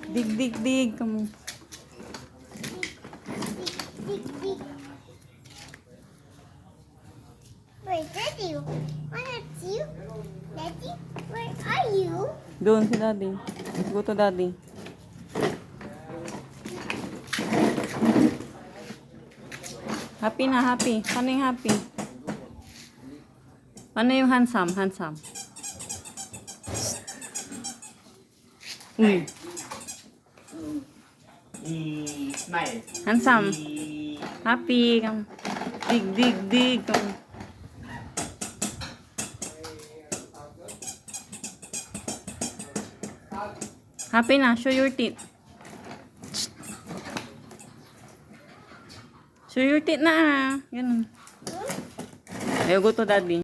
Dig, dig, dig. Kamu. Dig, dig. Wait, Daddy, where are you? Daddy, where are you? Doon si Daddy. Go to Daddy. Happy na, happy. Paano yung happy? Paano yung handsome? Handsome. Uy. Smile. Handsome. Happy. Dig, dig, dig. Happy na. Show your teeth. Show your teeth na. Ganun. Ayaw, go to Daddy.